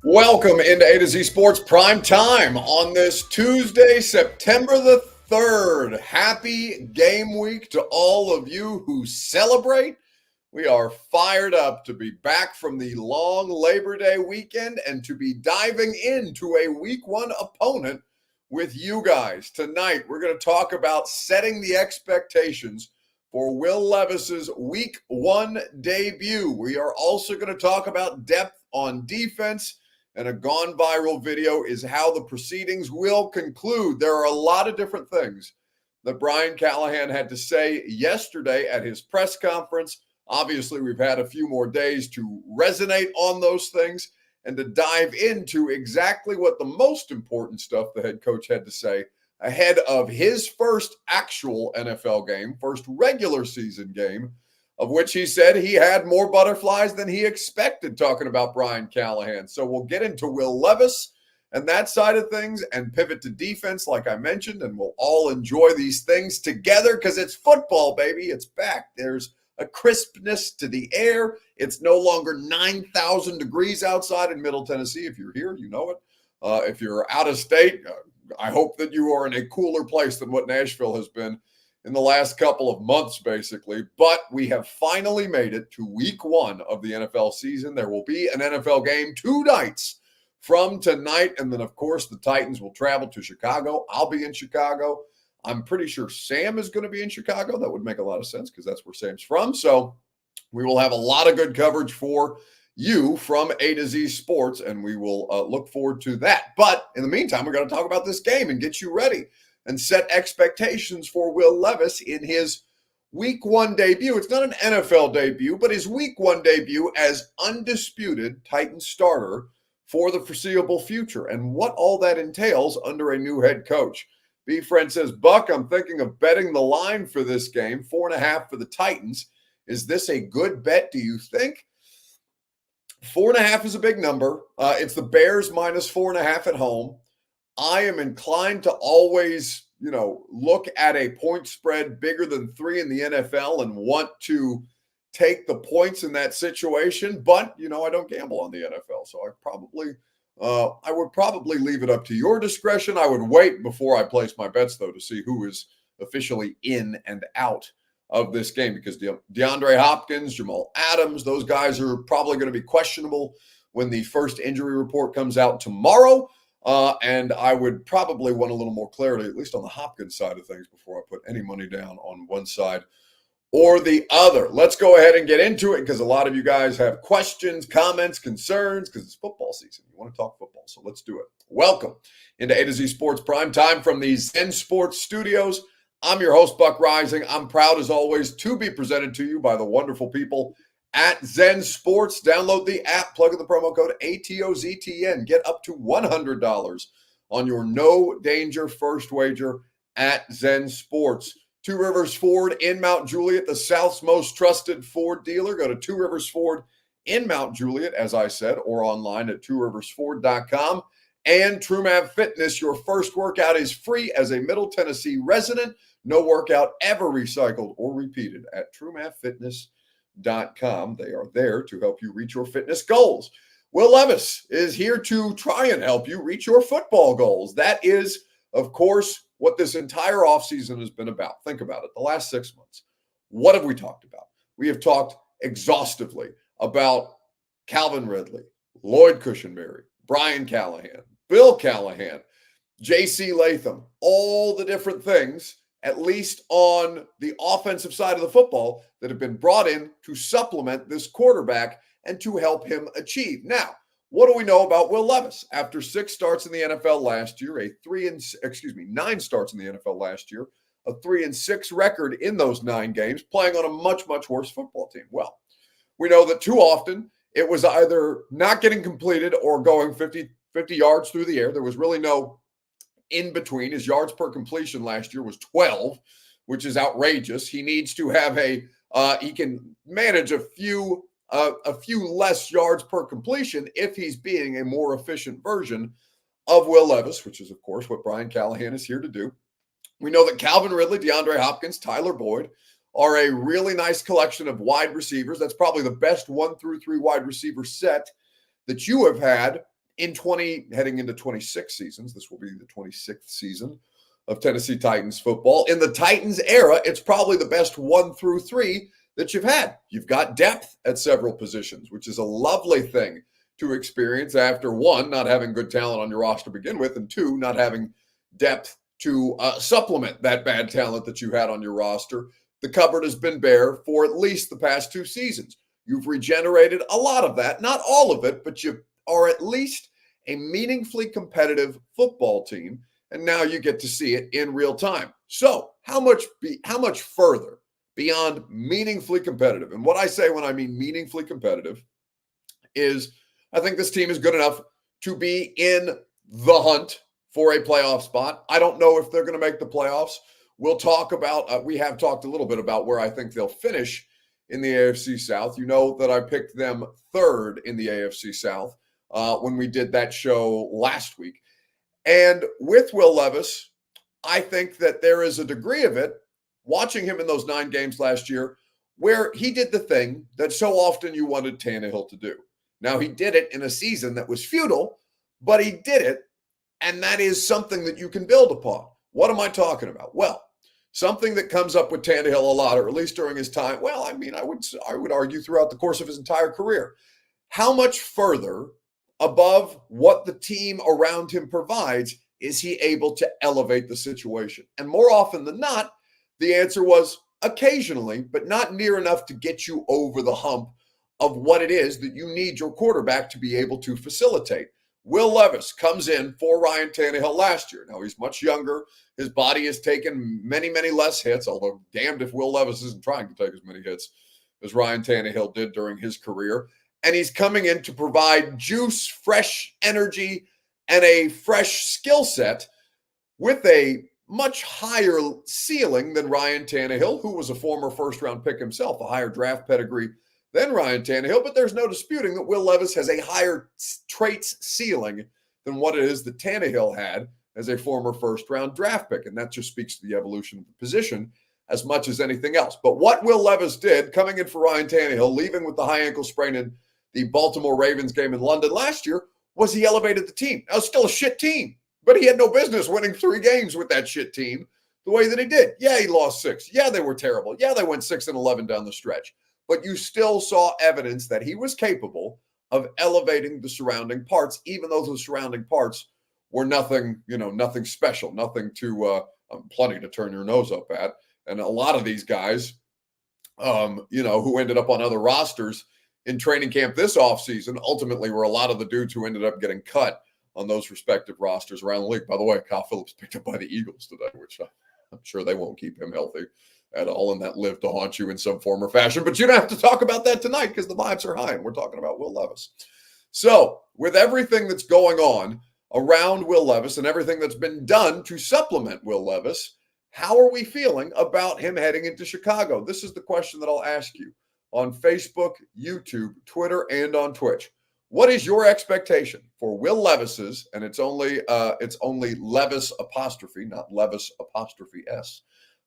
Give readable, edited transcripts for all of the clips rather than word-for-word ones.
Welcome into A to Z Sports Prime Time on this Tuesday, September the 3rd. Happy game week to all of you who celebrate. We are fired up to be back from the long Labor Day weekend and to be diving into a week one opponent with you guys. Tonight, we're going to talk about setting the expectations for Will Levis's week one debut. We are also going to talk about depth on defense. And a gone viral video is how the proceedings will conclude. There are a lot of different things that Brian Callahan had to say yesterday at his press conference. Obviously, we've had a few more days to resonate on those things and to dive into exactly what the most important stuff the head coach had to say ahead of his first actual NFL game, first regular season game, of which he said he had more butterflies than he expected, talking about Brian Callahan. So we'll get into Will Levis and that side of things and pivot to defense, like I mentioned, and we'll all enjoy these things together because it's football, baby. It's back. There's a crispness to the air. It's no longer 9,000 degrees outside in Middle Tennessee. If you're here, you know it. If you're out of state, I hope that you are in a cooler place than what Nashville has been in the last couple of months, basically. But we have finally made it to week one of the NFL season. There will be an NFL game 2 nights from tonight. And then, of course, the Titans will travel to Chicago. I'll be in Chicago. I'm pretty sure Sam is going to be in Chicago. That would make a lot of sense because that's where Sam's from. So we will have a lot of good coverage for you from A to Z Sports, and we will look forward to that. But in the meantime, we're going to talk about this game and get you ready and set expectations for Will Levis in his week one debut. It's not an NFL debut, but his week one debut as undisputed Titans starter for the foreseeable future and what all that entails under a new head coach. B. Friend says, Buck, I'm thinking of betting the line for this game, 4.5 for the Titans. Is this a good bet, do you think? 4.5 is a big number. It's the Bears minus 4.5 at home. I am inclined to always, look at a point spread bigger than 3 in the NFL and want to take the points in that situation. But, I don't gamble on the NFL. So I would probably leave it up to your discretion. I would wait before I place my bets, though, to see who is officially in and out of this game because DeAndre Hopkins, Jamal Adams, those guys are probably going to be questionable when the first injury report comes out tomorrow. And I would probably want a little more clarity, at least on the Hopkins side of things, before I put any money down on one side or the other. Let's go ahead and get into it because a lot of you guys have questions, comments, concerns, because it's football season. You want to talk football, so let's do it. Welcome into A to Z Sports Prime Time from the Zen Sports Studios. I'm your host, Buck Rising. I'm proud, as always, to be presented to you by the wonderful people at Zen Sports. Download the app, plug in the promo code ATOZTN. Get up to $100 on your no danger first wager at Zen Sports. Two Rivers Ford in Mount Juliet, the South's most trusted Ford dealer. Go to Two Rivers Ford in Mount Juliet, as I said, or online at tworiversford.com. And TrueMav Fitness, your first workout is free as a Middle Tennessee resident. No workout ever recycled or repeated at TrueMavFitness.com. They are there to help you reach your fitness goals. Will Levis is here to try and help you reach your football goals. That is, of course, what this entire offseason has been about. Think about it. The last 6 months, what have we talked about? We have talked exhaustively about Calvin Ridley, Lloyd Cushenberry, Brian Callahan, Bill Callahan, J.C. Latham, all the different things, at least on the offensive side of the football, that have been brought in to supplement this quarterback and to help him achieve. Now, what do we know about Will Levis? After 6 starts in the NFL last year, 9 starts in the NFL last year, a 3-6 record in those 9 games, playing on a much, much worse football team. Well, we know that too often it was either not getting completed or going 50 yards through the air. There was really no in between. His yards per completion last year was 12, which is outrageous. He needs to have he can manage a few less yards per completion if he's being a more efficient version of Will Levis, which is, of course, what Brian Callahan is here to do. We know that Calvin Ridley, DeAndre Hopkins, Tyler Boyd are a really nice collection of wide receivers. That's probably the best 1 through 3 wide receiver set that you have had heading into 26 seasons. This will be the 26th season of Tennessee Titans football. In the Titans era, it's probably the best 1 through 3 that you've had. You've got depth at several positions, which is a lovely thing to experience after, 1, not having good talent on your roster to begin with, and 2, not having depth to supplement that bad talent that you had on your roster. The cupboard has been bare for at least the past 2 seasons. You've regenerated a lot of that, not all of it, but you are at least a meaningfully competitive football team, and now you get to see it in real time. So how much further beyond meaningfully competitive? And what I say when I mean meaningfully competitive is I think this team is good enough to be in the hunt for a playoff spot. I don't know if they're going to make the playoffs. We'll talk about, we have talked a little bit about where I think they'll finish in the AFC South. You know that I picked them 3rd in the AFC South when we did that show last week. And with Will Levis, I think that there is a degree of it, watching him in those 9 games last year, where he did the thing that so often you wanted Tannehill to do. Now, he did it in a season that was futile, but he did it, and that is something that you can build upon. What am I talking about? Well, something that comes up with Tannehill a lot, or at least during his time, well, I mean, I would argue throughout the course of his entire career. How much further above what the team around him provides is he able to elevate the situation? And more often than not, the answer was occasionally, but not near enough to get you over the hump of what it is that you need your quarterback to be able to facilitate. Will Levis comes in for Ryan Tannehill last year. Now, he's much younger. His body has taken many, many less hits, although damned if Will Levis isn't trying to take as many hits as Ryan Tannehill did during his career. And he's coming in to provide juice, fresh energy, and a fresh skill set with a much higher ceiling than Ryan Tannehill, who was a former first-round pick himself, a higher draft pedigree than Ryan Tannehill. But there's no disputing that Will Levis has a higher traits ceiling than what it is that Tannehill had as a former first-round draft pick. And that just speaks to the evolution of the position as much as anything else. But what Will Levis did, coming in for Ryan Tannehill, leaving with the high ankle sprain in the Baltimore Ravens game in London last year, was he elevated the team. Now, it's still a shit team, but he had no business winning 3 games with that shit team the way that he did. Yeah, he lost 6. Yeah, they were terrible. Yeah, they went 6-11 down the stretch. But you still saw evidence that he was capable of elevating the surrounding parts, even though the surrounding parts were nothing special, nothing to plenty to turn your nose up at. And a lot of these guys, who ended up on other rosters in training camp this offseason, ultimately were a lot of the dudes who ended up getting cut on those respective rosters around the league. By the way, Kyle Phillips picked up by the Eagles today, which I'm sure they won't keep him healthy at all, and that live to haunt you in some form or fashion. But you don't have to talk about that tonight because the vibes are high, and we're talking about Will Levis. So with everything that's going on around Will Levis and everything that's been done to supplement Will Levis, how are we feeling about him heading into Chicago? This is the question that I'll ask you on Facebook, YouTube, Twitter, and on Twitch. What is your expectation for Will Levis's, and it's only Levis apostrophe, not Levis apostrophe S,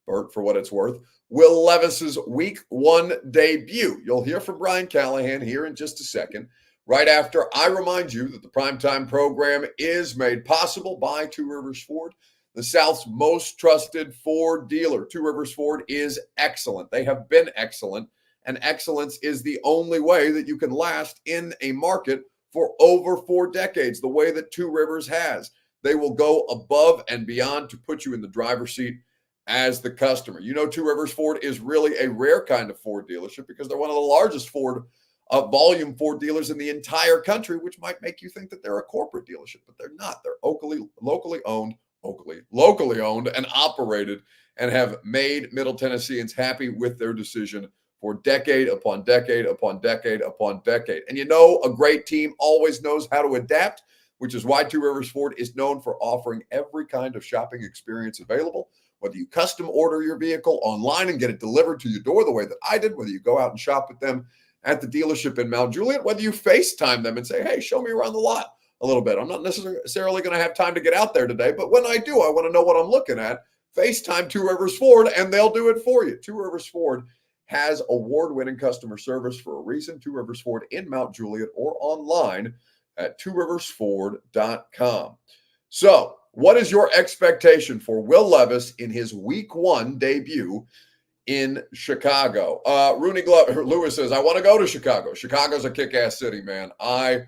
Bert, for what it's worth, Will Levis's week 1 debut. You'll hear from Brian Callahan here in just a second, right after I remind you that the Primetime program is made possible by Two Rivers Ford, the South's most trusted Ford dealer. Two Rivers Ford is excellent. They have been excellent. And excellence is the only way that you can last in a market for over 4 decades, the way that Two Rivers has. They will go above and beyond to put you in the driver's seat as the customer. You know, Two Rivers Ford is really a rare kind of Ford dealership because they're one of the largest volume Ford dealers in the entire country, which might make you think that they're a corporate dealership, but they're not. They're locally owned and operated, and have made Middle Tennesseans happy with their decision for decade upon decade upon decade upon decade. And a great team always knows how to adapt, which is why Two Rivers Ford is known for offering every kind of shopping experience available. Whether you custom order your vehicle online and get it delivered to your door the way that I did, whether you go out and shop with them at the dealership in Mount Juliet, whether you FaceTime them and say, hey, show me around the lot a little bit. I'm not necessarily going to have time to get out there today, but when I do, I want to know what I'm looking at. FaceTime Two Rivers Ford, and they'll do it for you. Two Rivers Ford has award-winning customer service for a reason. Two Rivers Ford in Mount Juliet or online at tworiversford.com. So, what is your expectation for Will Levis in his week 1 debut in Chicago? Rooney Lewis says, I want to go to Chicago. Chicago's a kick-ass city, man. I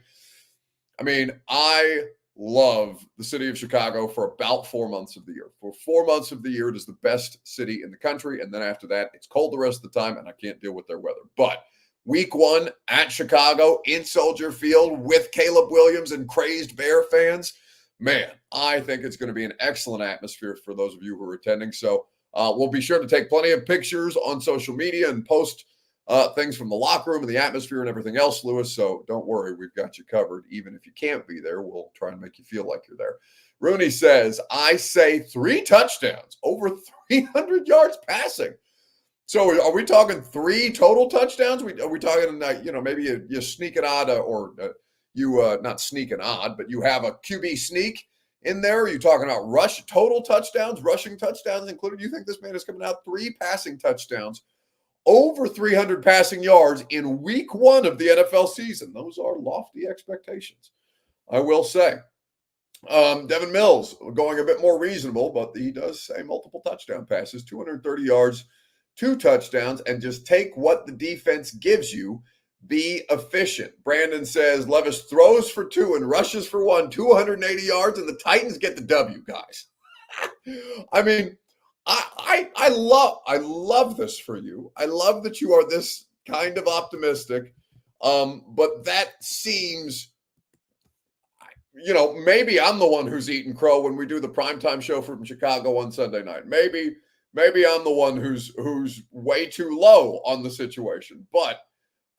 love the city of Chicago for about 4 months of the year. For 4 months of the year, it is the best city in the country. And then after that, it's cold the rest of the time, and I can't deal with their weather. But week 1 at Chicago in Soldier Field with Caleb Williams and crazed Bear fans, man, I think it's going to be an excellent atmosphere for those of you who are attending. So we'll be sure to take plenty of pictures on social media and post things from the locker room and the atmosphere and everything else, Lewis. So don't worry, we've got you covered. Even if you can't be there, we'll try and make you feel like you're there. Rooney says, I say 3 touchdowns, over 300 yards passing. So are we talking 3 total touchdowns? Are we talking, maybe you sneak an odd not sneak an odd, but you have a QB sneak in there? Are you talking about total touchdowns, rushing touchdowns included? You think this man is coming out 3 passing touchdowns, over 300 passing yards in week 1 of the NFL season? Those are lofty expectations, I will say. Devin Mills going a bit more reasonable, but he does say multiple touchdown passes, 230 yards, 2 touchdowns, and just take what the defense gives you. Be efficient. Brandon says Levis throws for 2 and rushes for 1, 280 yards, and the Titans get the W, guys. I mean, I love this for you. I love that you are this kind of optimistic. But that seems, maybe I'm the one who's eating crow when we do the primetime show from Chicago on Sunday night. Maybe I'm the one who's way too low on the situation. But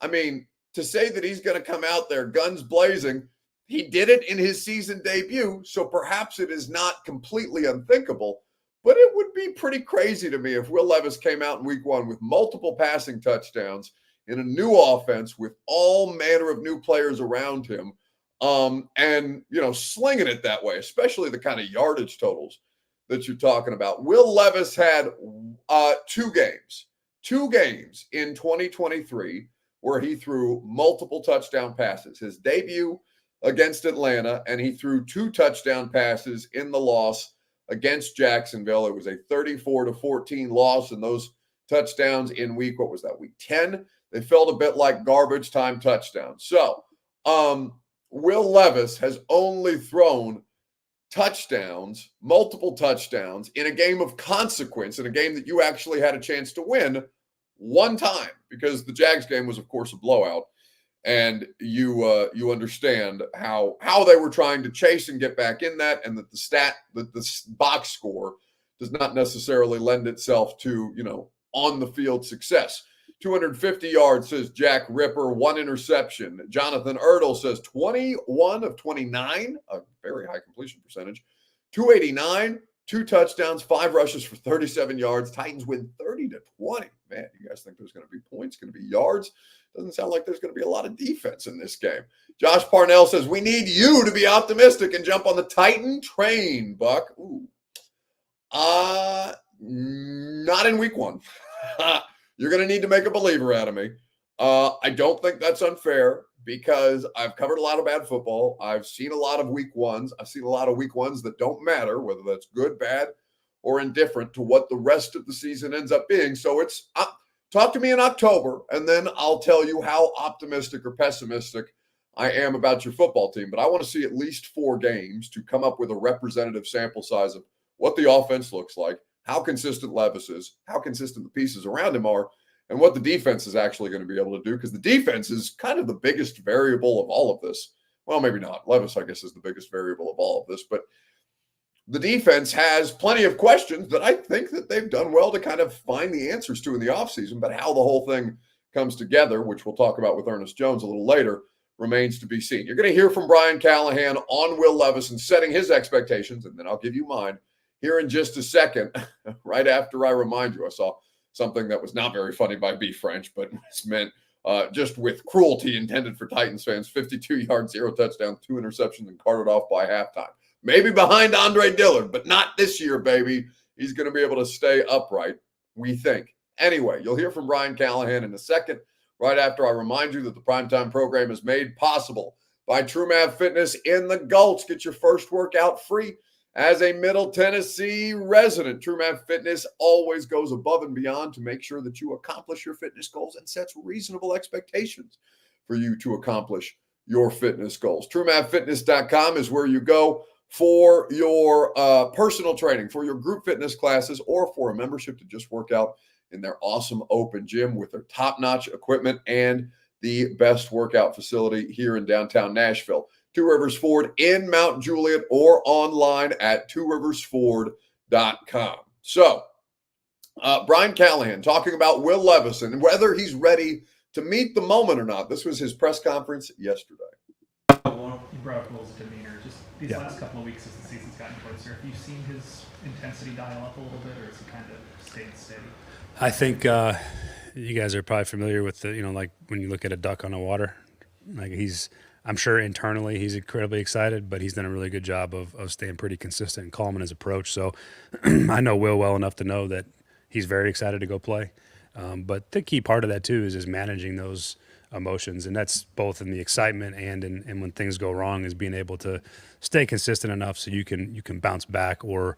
I mean, to say that he's going to come out there guns blazing, he did it in his season debut, so perhaps it is not completely unthinkable, but it would be pretty crazy to me if Will Levis came out in week 1 with multiple passing touchdowns in a new offense with all manner of new players around him, and, slinging it that way, especially the kind of yardage totals that you're talking about. Will Levis had 2 games in 2023 where he threw multiple touchdown passes. His debut against Atlanta, and he threw 2 touchdown passes in the loss against Jacksonville. It was a 34-14 loss, and those touchdowns in week 10, they felt a bit like garbage time touchdowns. So Will Levis has only thrown touchdowns, multiple touchdowns, in a game of consequence, in a game that you actually had a chance to win, 1 time, because the Jags game was, of course, a blowout, and you understand how they were trying to chase and get back in that, and that the box score does not necessarily lend itself to on the field success. 250 yards, says Jack Ripper, 1 interception. Jonathan Ertl says 21 of 29, a very high completion percentage. 289, 2 touchdowns, 5 rushes for 37 yards. Titans win 30-20. Man, you guys think there's going to be points, going to be yards? Doesn't sound like there's going to be a lot of defense in this game. Josh Parnell says, we need you to be optimistic and jump on the Titan train, Buck. Ooh. Not in week 1. You're going to need to make a believer out of me. I don't think that's unfair because I've covered a lot of bad football. I've seen a lot of week 1s. I've seen a lot of week 1s that don't matter, whether that's good, bad, or indifferent to what the rest of the season ends up being. So it's talk to me in October, and then I'll tell you how optimistic or pessimistic I am about your football team. But I want to see at least 4 games to come up with a representative sample size of what the offense looks like, how consistent Levis is, how consistent the pieces around him are, and what the defense is actually going to be able to do, because the defense is kind of the biggest variable of all of this. Well, maybe not. Levis, I guess, is the biggest variable of all of this, but the defense has plenty of questions that I think that they've done well to kind of find the answers to in the offseason, but how the whole thing comes together, which we'll talk about with Ernest Jones a little later, remains to be seen. You're going to hear from Brian Callahan on Will Levis and setting his expectations, and then I'll give you mine here in just a second, right after I remind you. I saw something that was not very funny by B. French, but it's meant just with cruelty intended for Titans fans. 52 yards, 0 touchdowns, 2 interceptions, and carted off by halftime. Maybe behind Andre Dillard, but not this year, baby. He's going to be able to stay upright, we think. Anyway, you'll hear from Brian Callahan in a second, right after I remind you that the Primetime program is made possible by TrueMath Fitness in the Gulch. Get your first workout free as a Middle Tennessee resident. TrueMath Fitness always goes above and beyond to make sure that you accomplish your fitness goals and sets reasonable expectations for you to accomplish your fitness goals. TrueMathFitness.com is where you go for your personal training, for your group fitness classes, or for a membership to just work out in their awesome open gym with their top-notch equipment and the best workout facility here in downtown Nashville. Two Rivers Ford in Mount Juliet or online at tworiversford.com. So, Brian Callahan talking about Will Levis and whether he's ready to meet the moment or not. This was his press conference yesterday. You brought up Will's demeanor. Just these last couple of weeks as the season's gotten closer, have you seen his intensity dial up a little bit, or is he kind of staying steady? I think you guys are probably familiar with the, like when you look at a duck on the water, like I'm sure internally he's incredibly excited, but he's done a really good job of staying pretty consistent and calm in his approach. So I know Will well enough to know that he's very excited to go play. But the key part of that too is managing those emotions, and that's both in the excitement and when things go wrong, is being able to stay consistent enough so you can bounce back or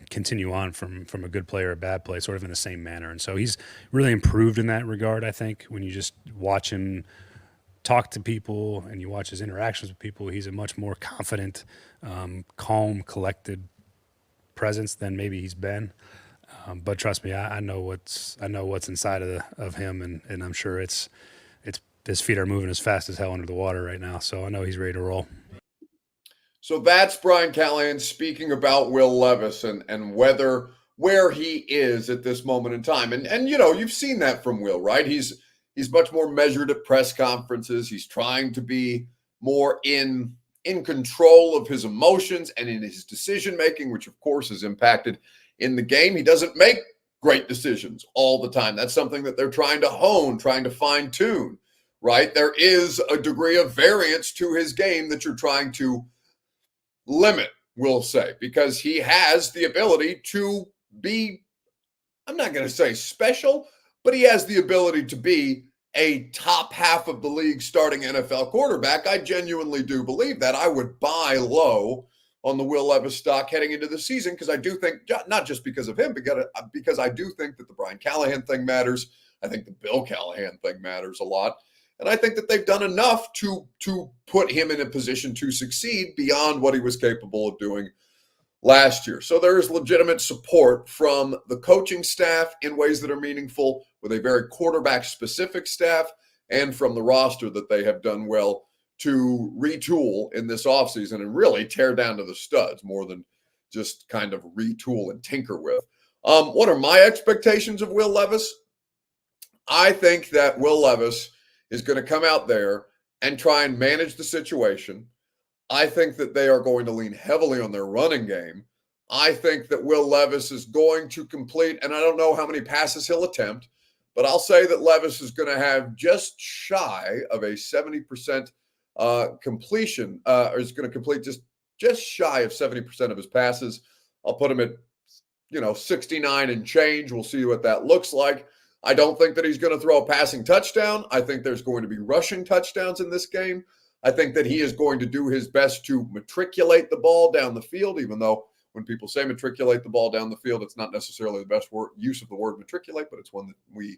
continue on from a good play or a bad play, sort of in the same manner. And so he's really improved in that regard. I think when you just watch him talk to people and you watch his interactions with people, he's a much more confident, calm, collected presence than maybe he's been. But trust me, I know what's inside of him, and I'm sure it's his feet are moving as fast as hell under the water right now. So I know he's ready to roll. So that's Brian Callahan speaking about Will Levis and where he is at this moment in time. And you've seen that from Will, right? He's much more measured at press conferences. He's trying to be more in control of his emotions and in his decision making, which of course is impacted in the game. He doesn't make great decisions all the time. That's something that they're trying to hone, trying to fine tune, right? There is a degree of variance to his game that you're trying to limit, we'll say, because he has the ability to be, I'm not going to say special, but he has the ability to be a top half of the league starting NFL quarterback. I genuinely do believe that. I would buy low on the Will Levis stock heading into the season, because I do think, not just because of him, because I do think that the Brian Callahan thing matters. I think the Bill Callahan thing matters a lot. And I think that they've done enough to put him in a position to succeed beyond what he was capable of doing last year. So there is legitimate support from the coaching staff in ways that are meaningful, with a very quarterback-specific staff, and from the roster that they have done well to retool in this offseason and really tear down to the studs more than just kind of retool and tinker with. What are my expectations of Will Levis? I think that Will Levis is going to come out there and try and manage the situation. I think that they are going to lean heavily on their running game. I think that Will Levis is going to complete, and I don't know how many passes he'll attempt, but I'll say that Levis is going to have just shy of a 70% completion, or is going to complete just shy of 70% of his passes. I'll put him at 69 and change. We'll see what that looks like. I don't think that he's going to throw a passing touchdown. I think there's going to be rushing touchdowns in this game. I think that he is going to do his best to matriculate the ball down the field, even though when people say matriculate the ball down the field, it's not necessarily the best use of the word matriculate, but it's one that we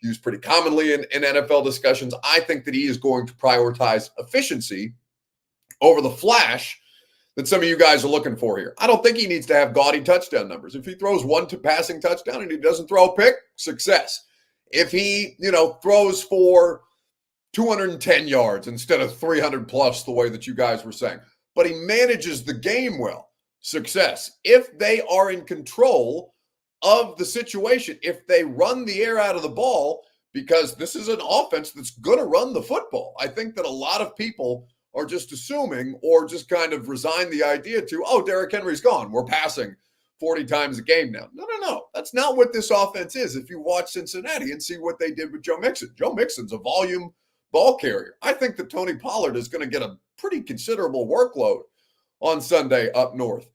use pretty commonly in NFL discussions. I think that he is going to prioritize efficiency over the flash that some of you guys are looking for here. I don't think he needs to have gaudy touchdown numbers. If he throws one passing touchdown and he doesn't throw a pick, success. If he, throws for 210 yards instead of 300 plus, the way that you guys were saying, but he manages the game well, success. If they are in control of the situation, if they run the air out of the ball, because this is an offense that's going to run the football. I think that a lot of people are just assuming, or just kind of resign the idea to, oh, Derrick Henry's gone, we're passing 40 times a game now. No. That's not what this offense is. If you watch Cincinnati and see what they did with Joe Mixon's a volume ball carrier. I think that Tony Pollard is going to get a pretty considerable workload on Sunday up north.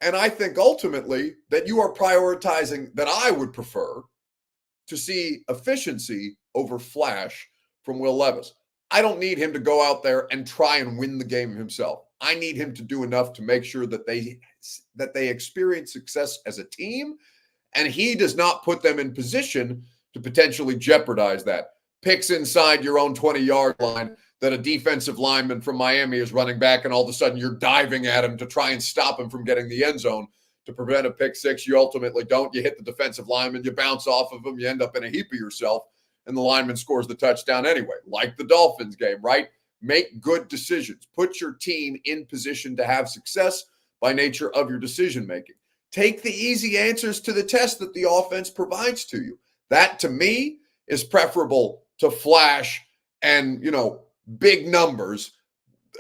And I think ultimately that you are prioritizing, that I would prefer to see efficiency over flash from Will Levis. I don't need him to go out there and try and win the game himself. I need him to do enough to make sure that they experience success as a team, and he does not put them in position to potentially jeopardize that. Picks inside your own 20-yard line that a defensive lineman from Miami is running back, and all of a sudden you're diving at him to try and stop him from getting the end zone to prevent a pick six. You ultimately don't. You hit the defensive lineman, you bounce off of him, you end up in a heap of yourself, and the lineman scores the touchdown anyway, like the Dolphins game, right? Make good decisions. Put your team in position to have success by nature of your decision-making. Take the easy answers to the test that the offense provides to you. That, to me, is preferable to flash and, big numbers,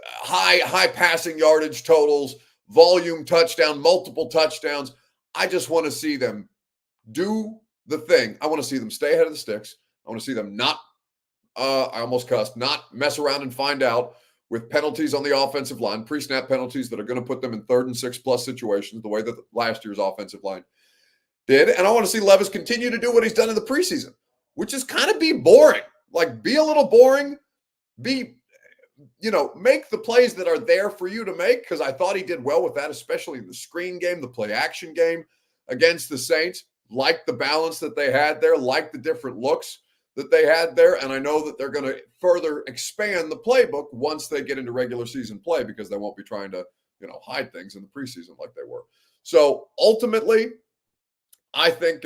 high passing yardage totals, volume touchdown, multiple touchdowns. I just want to see them do the thing. I want to see them stay ahead of the sticks. I want to see them not mess around and find out with penalties on the offensive line, pre-snap penalties that are going to put them in 3rd and 6+ situations, the way that last year's offensive line did. And I want to see Levis continue to do what he's done in the preseason, which is kind of be boring. Like, be a little boring, make the plays that are there for you to make, because I thought he did well with that, especially in the screen game, the play action game against the Saints. Like the balance that they had there, like the different looks that they had there. And I know that they're going to further expand the playbook once they get into regular season play, because they won't be trying to, hide things in the preseason like they were. So ultimately, I think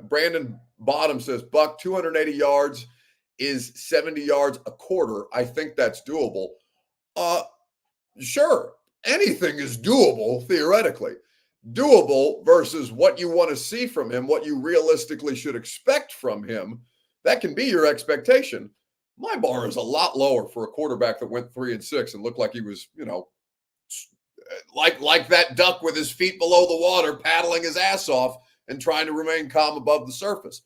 Brandon Bottom says, Buck, 280 yards is 70 yards a quarter. I think that's doable. Sure, anything is doable, theoretically. Doable versus what you want to see from him, what you realistically should expect from him. That can be your expectation. My bar is a lot lower for a quarterback that went 3-6 and looked like he was, like that duck with his feet below the water, paddling his ass off and trying to remain calm above the surface.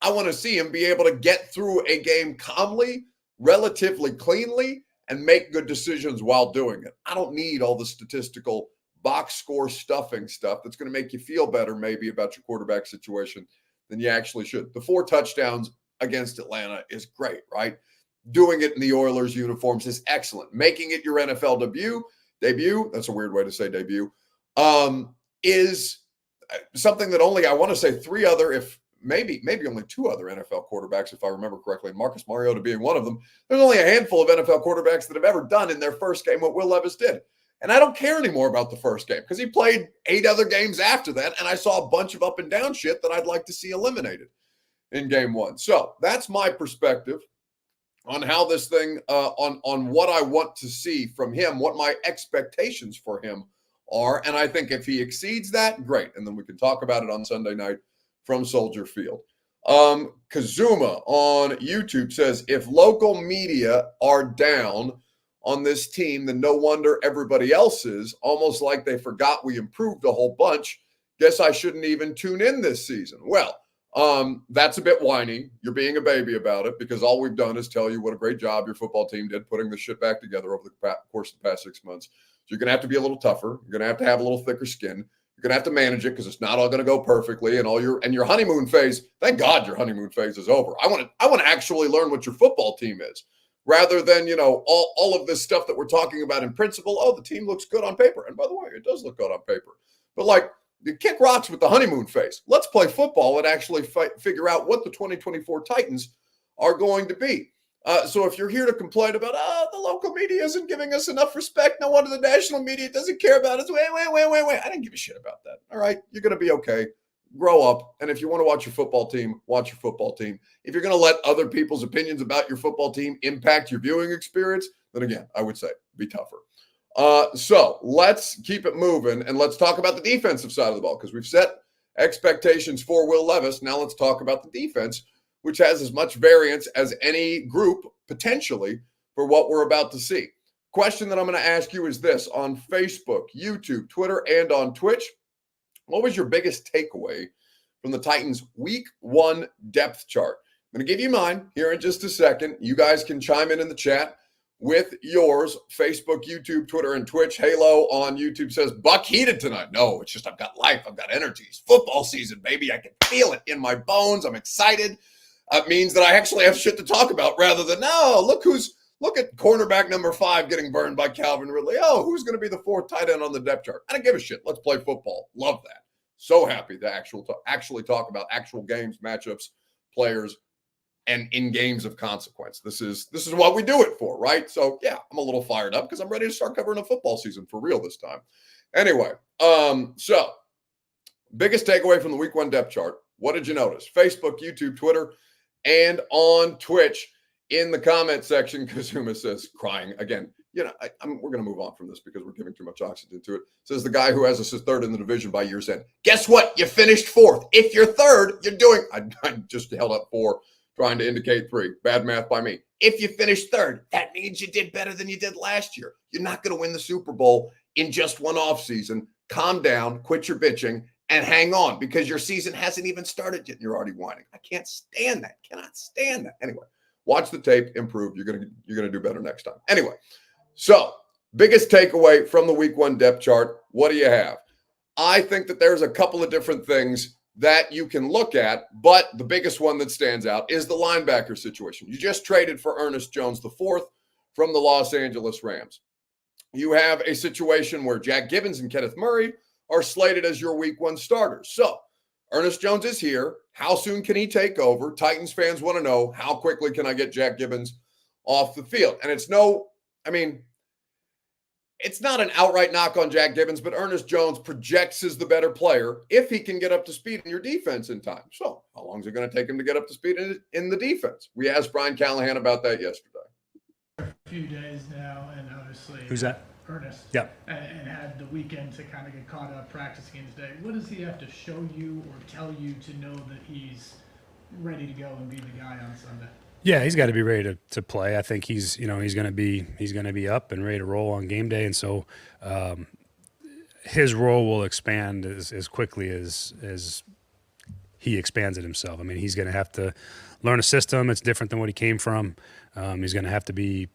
I want to see him be able to get through a game calmly, relatively cleanly, and make good decisions while doing it. I don't need all the statistical box score stuffing stuff that's going to make you feel better maybe about your quarterback situation than you actually should. The 4 touchdowns against Atlanta is great, right? Doing it in the Oilers uniforms is excellent. Making it your NFL debut, that's a weird way to say debut, is something that only, I want to say 3 other, if maybe only 2 other NFL quarterbacks, if I remember correctly, Marcus Mariota being one of them. There's only a handful of NFL quarterbacks that have ever done in their first game what Will Levis did. And I don't care anymore about the first game, because he played 8 other games after that, and I saw a bunch of up and down shit that I'd like to see eliminated in game 1. So that's my perspective on how this thing, on what I want to see from him, what my expectations for him are. And I think if he exceeds that, great. And then we can talk about it on Sunday night from Soldier Field. Kazuma on YouTube says, if local media are down on this team, then no wonder everybody else is. Almost like they forgot we improved a whole bunch. Guess I shouldn't even tune in this season. Well, that's a bit whiny. You're being a baby about it, because all we've done is tell you what a great job your football team did putting this shit back together over the course of the past 6 months. So you're going to have to be a little tougher. You're going to have a little thicker skin. You're going to have to manage it, because it's not all going to go perfectly. And your honeymoon phase, thank God your honeymoon phase is over. I want to actually learn what your football team is, rather than, all of this stuff that we're talking about in principle. Oh, the team looks good on paper. And by the way, it does look good on paper. But you kick rocks with the honeymoon phase. Let's play football and actually figure out what the 2024 Titans are going to be. So if you're here to complain about, the local media isn't giving us enough respect, no wonder the national media doesn't care about us. Wait. I didn't give a shit about that. All right. You're going to be okay. Grow up. And if you want to watch your football team, watch your football team. If you're going to let other people's opinions about your football team impact your viewing experience, then again, I would say be tougher. So let's keep it moving, and let's talk about the defensive side of the ball, because we've set expectations for Will Levis. Now let's talk about the defense, which has as much variance as any group potentially for what we're about to see. Question that I'm going to ask you is this: on Facebook, YouTube, Twitter, and on Twitch, what was your biggest takeaway from the Titans' Week 1 depth chart? I'm going to give you mine here in just a second. You guys can chime in the chat with yours. Facebook, YouTube, Twitter, and Twitch. Halo on YouTube says, Buck heated tonight. No, it's just I've got life. I've got energy. It's football season, baby. I can feel it in my bones. I'm excited. It means that I actually have shit to talk about, rather than, no, look who's Look at cornerback number 5 getting burned by Calvin Ridley. Oh, who's going to be the 4th tight end on the depth chart? I don't give a shit. Let's play football. Love that. So happy to actually talk about actual games, matchups, players, and in games of consequence. This is what we do it for, right? So yeah, I'm a little fired up because I'm ready to start covering a football season for real this time. Anyway, so biggest takeaway from the week 1 depth chart. What did you notice? Facebook, YouTube, Twitter, and on Twitch. In the comment section, Kazuma says, crying again. We're going to move on from this because we're giving too much oxygen to it. Says the guy who has us as 3rd in the division by year's end. Guess what? You finished 4th. If you're 3rd, you're doing. I just held up 4, trying to indicate 3. Bad math by me. If you finished 3rd, that means you did better than you did last year. You're not going to win the Super Bowl in just one offseason. Calm down, quit your bitching, and hang on because your season hasn't even started yet. And you're already whining. I can't stand that. Cannot stand that. Anyway. Watch the tape, improve. You're gonna do better next time. Anyway, so biggest takeaway from the week 1 depth chart. What do you have? I think that there's a couple of different things that you can look at, but the biggest one that stands out is the linebacker situation. You just traded for Ernest Jones IV from the Los Angeles Rams. You have a situation where Jack Gibbons and Kenneth Murray are slated as your week 1 starters. So Ernest Jones is here. How soon can he take over? Titans fans want to know, how quickly can I get Jack Gibbons off the field? And it's not an outright knock on Jack Gibbons, but Ernest Jones projects as the better player if he can get up to speed in your defense in time. So how long is it going to take him to get up to speed in the defense? We asked Brian Callahan about that yesterday. A few days now, and obviously Who's that? Ernest. Yeah. And had the weekend to kind of get caught up practicing today. What does he have to show you or tell you to know that he's ready to go and be the guy on Sunday? Yeah, he's got to be ready to play. I think he's going to be up and ready to roll on game day, and so his role will expand as quickly as he expands it himself. I mean, he's going to have to learn a system. It's different than what he came from. He's going to have to be.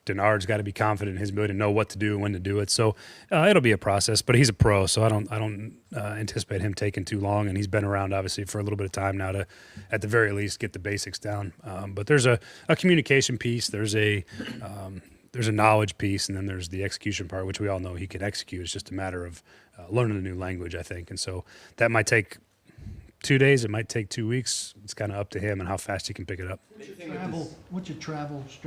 Denard's got to be confident in his ability to know what to do and when to do it. So it'll be a process, but he's a pro, so I don't anticipate him taking too long. And he's been around obviously for a little bit of time now to, at the very least, get the basics down. But there's a communication piece, there's a knowledge piece, and then there's the execution part, which we all know he can execute. It's just a matter of learning a new language, I think. And so that might take 2 days, it might take 2 weeks. It's kind of up to him and how fast he can pick it up. What's your travel strategy?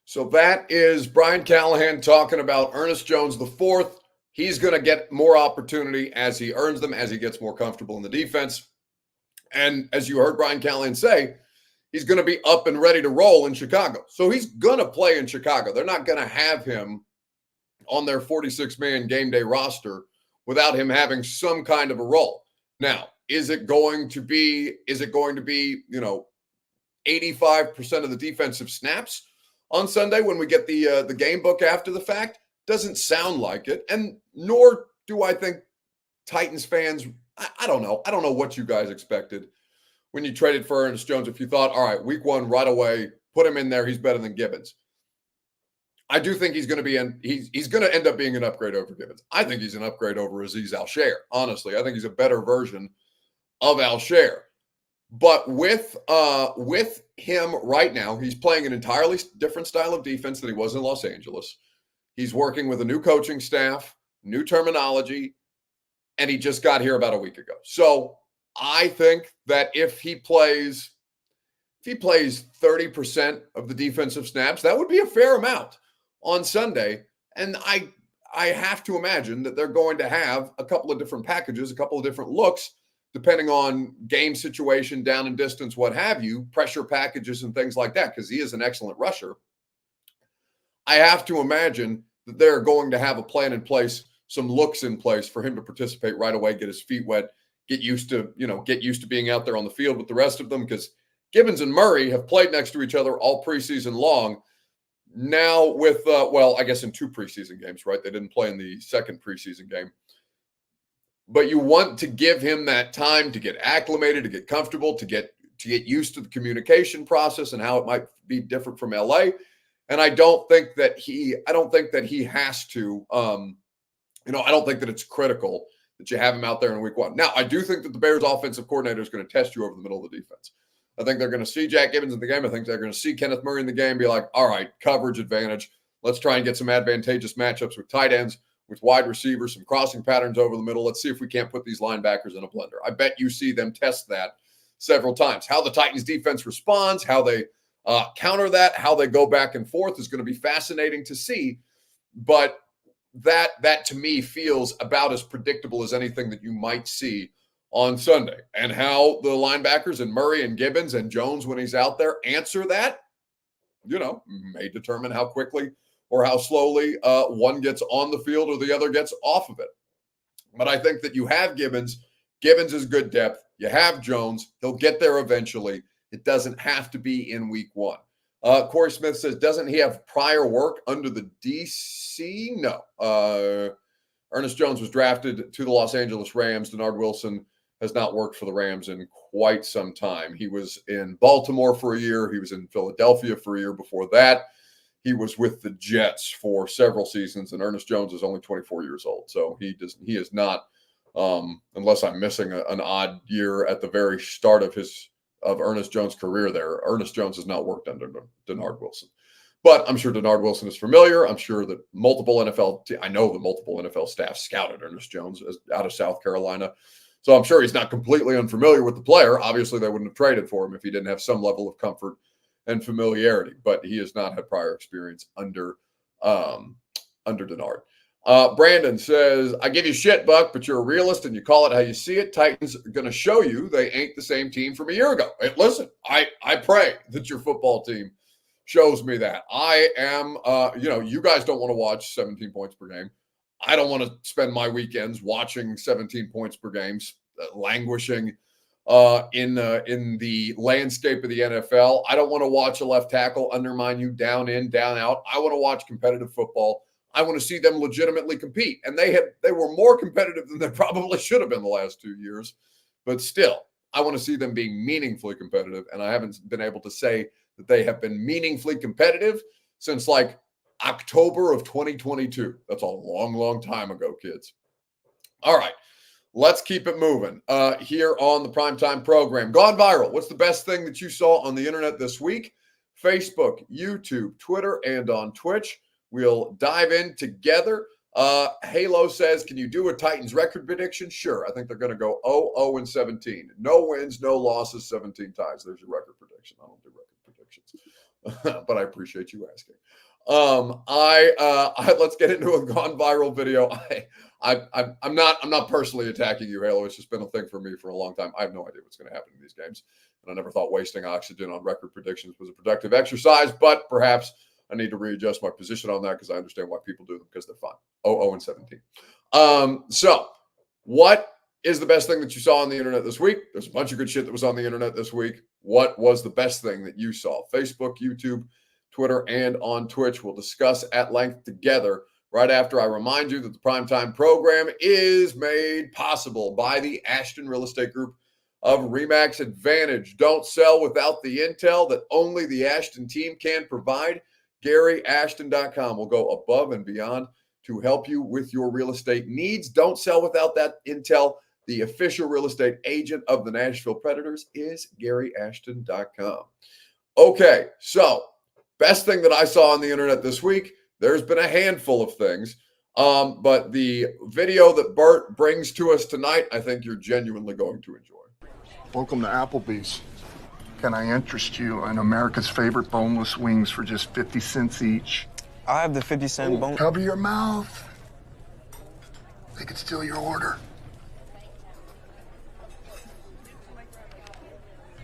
So that is Brian Callahan talking about Ernest Jones IV. He's going to get more opportunity as he earns them, as he gets more comfortable in the defense. And as you heard Brian Callahan say, he's going to be up and ready to roll in Chicago. So he's going to play in Chicago. They're not going to have him on their 46-man game day roster without him having some kind of a role. Now, is it going to be 85% of the defensive snaps on Sunday when we get the game book after the fact? Doesn't sound like it. And nor do I think Titans fans, I don't know. I don't know what you guys expected when you traded for Ernest Jones. If you thought, all right, week 1 right away, put him in there, he's better than Gibbons. I do think he's going to end up being an upgrade over Gibbons. I think he's an upgrade over Azeez Al-Shaair. Honestly, I think he's a better version of Al-Shaair. But with him right now, he's playing an entirely different style of defense than he was in Los Angeles. He's working with a new coaching staff, new terminology, and he just got here about a week ago. So I think that if he plays 30% of the defensive snaps, that would be a fair amount on Sunday. And I have to imagine that they're going to have a couple of different packages, a couple of different looks, depending on game situation, down and distance, what have you, pressure packages and things like that, because he is an excellent rusher. I have to imagine that they're going to have a plan in place, some looks in place for him to participate right away, get his feet wet, get used to being out there on the field with the rest of them, because Gibbons and Murray have played next to each other all preseason long. Now with, I guess in 2 preseason games, right? They didn't play in the second preseason game. But you want to give him that time to get acclimated, to get comfortable, to get used to the communication process and how it might be different from LA. And I don't think that he has to, I don't think that it's critical that you have him out there in week 1. Now, I do think that the Bears offensive coordinator is going to test you over the middle of the defense. I think they're going to see Jack Gibbens in the game. I think they're going to see Kenneth Murray in the game, be like, all right, coverage advantage. Let's try and get some advantageous matchups with tight ends, with wide receivers, some crossing patterns over the middle. Let's see if we can't put these linebackers in a blender. I bet you see them test that several times. How the Titans defense responds, how they counter that, how they go back and forth is going to be fascinating to see. But that to me feels about as predictable as anything that you might see on Sunday. And how the linebackers and Murray and Gibbons and Jones, when he's out there, answer that, may determine how quickly or how slowly one gets on the field or the other gets off of it. But I think that you have Gibbons. Gibbons is good depth. You have Jones. He'll get there eventually. It doesn't have to be in week one. Corey Smith says, doesn't he have prior work under the DC? No. Ernest Jones was drafted to the Los Angeles Rams. Denard Wilson has not worked for the Rams in quite some time. He was in Baltimore for a year. He was in Philadelphia for a year before that. He was with the Jets for several seasons, and Ernest Jones is only 24 years old. So he is not, unless I'm missing an odd year at the very start of Ernest Jones' career there. Ernest Jones has not worked under Denard Wilson. But I'm sure Denard Wilson is familiar. I'm sure that multiple NFL staff scouted Ernest Jones out of South Carolina. So I'm sure he's not completely unfamiliar with the player. Obviously, they wouldn't have traded for him if he didn't have some level of comfort and familiarity. But he has not had prior experience under Denard. Brandon says, I give you shit, Buck, but you're a realist and you call it how you see it. Titans are going to show you they ain't the same team from a year ago. Hey, listen, I pray that your football team shows me that. I am, you guys don't want to watch 17 points per game. I don't want to spend my weekends watching 17 points per game, languishing in the landscape of the NFL. I don't want to watch a left tackle undermine you down in, down out. I want to watch competitive football. I want to see them legitimately compete. And they were more competitive than they probably should have been the last 2 years. But still, I want to see them being meaningfully competitive. And I haven't been able to say that they have been meaningfully competitive since like October of 2022. That's a long, long time ago, kids. All right, let's keep it moving here on the Primetime program. Gone viral. What's the best thing that you saw on the internet this week? Facebook, YouTube, Twitter, and on Twitch. We'll dive in together. Halo says, can you do a Titans record prediction? Sure. I think they're going to go 0-17. No wins, no losses, 17 ties. There's your record prediction. I don't do record predictions, but I appreciate you asking. Let's get into a gone viral video. I'm not personally attacking you, Halo. It's just been a thing for me for a long time. I have no idea what's going to happen in these games. And I never thought wasting oxygen on record predictions was a productive exercise, but perhaps I need to readjust my position on that because I understand why people do them because they're fun. 0-17. So what is the best thing that you saw on the internet this week? There's a bunch of good shit that was on the internet this week. What was the best thing that you saw? Facebook, YouTube, Twitter, and on Twitch. We'll discuss at length together right after I remind you that the Primetime program is made possible by the Ashton Real Estate Group of RE/MAX Advantage. Don't sell without the intel that only the Ashton team can provide. GaryAshton.com will go above and beyond to help you with your real estate needs. Don't sell without that intel. The official real estate agent of the Nashville Predators is GaryAshton.com. Okay, so best thing that I saw on the internet this week, there's been a handful of things, but the video that Bert brings to us tonight, I think you're genuinely going to enjoy. Welcome to Applebee's. Can I interest you in America's favorite boneless wings for just 50 cents each? I have the 50-cent bone. Cover your mouth. They could steal your order.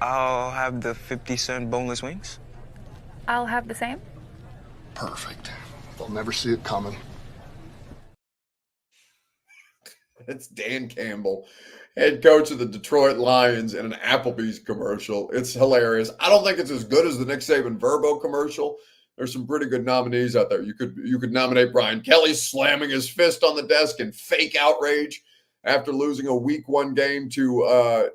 I'll have the 50-cent boneless wings. I'll have the same. Perfect. They'll never see it coming. It's Dan Campbell, head coach of the Detroit Lions, in an Applebee's commercial. It's hilarious. I don't think it's as good as the Nick Saban Verbo commercial. There's some pretty good nominees out there. You could nominate Brian Kelly slamming his fist on the desk in fake outrage after losing a Week 1 game to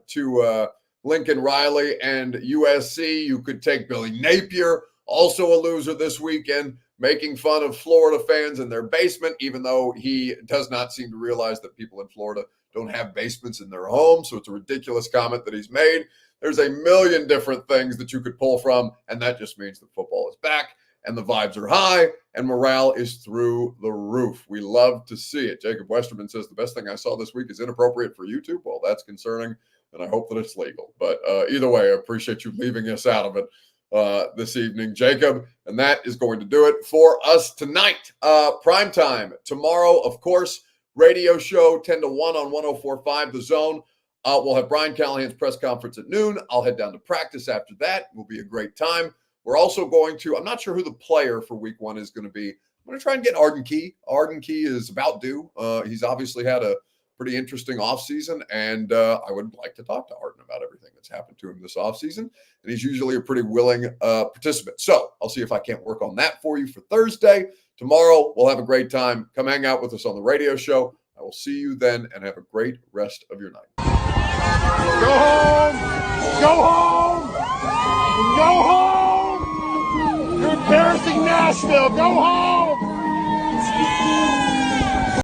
Lincoln Riley and USC. You could take Billy Napier, also a loser this weekend, making fun of Florida fans in their basement, even though he does not seem to realize that people in Florida don't have basements in their home. So it's a ridiculous comment that he's made. There's a million different things that you could pull from, and that just means that football is back and the vibes are high and morale is through the roof. We love to see it. Jacob Westerman says the best thing I saw this week is inappropriate for YouTube. Well, that's concerning, and I hope that it's legal. But either way, I appreciate you leaving us out of it this evening, Jacob. And that is going to do it for us tonight. Prime time tomorrow, of course, radio show 10 to 1 on 104.5 The Zone. We'll have Brian Callahan's press conference at noon. I'll head down to practice after that. It will be a great time. We're also going to, I'm not sure who the player for week 1 is going to be. I'm going to try and get Arden Key. Arden Key is about due. He's obviously had a pretty interesting offseason, and I would like to talk to Arden about everything that's happened to him this offseason. And he's usually a pretty willing participant. So I'll see if I can't work on that for you for Thursday. Tomorrow, we'll have a great time. Come hang out with us on the radio show. I will see you then, and have a great rest of your night. Go home! Go home! Go home! You're embarrassing Nashville! Go home!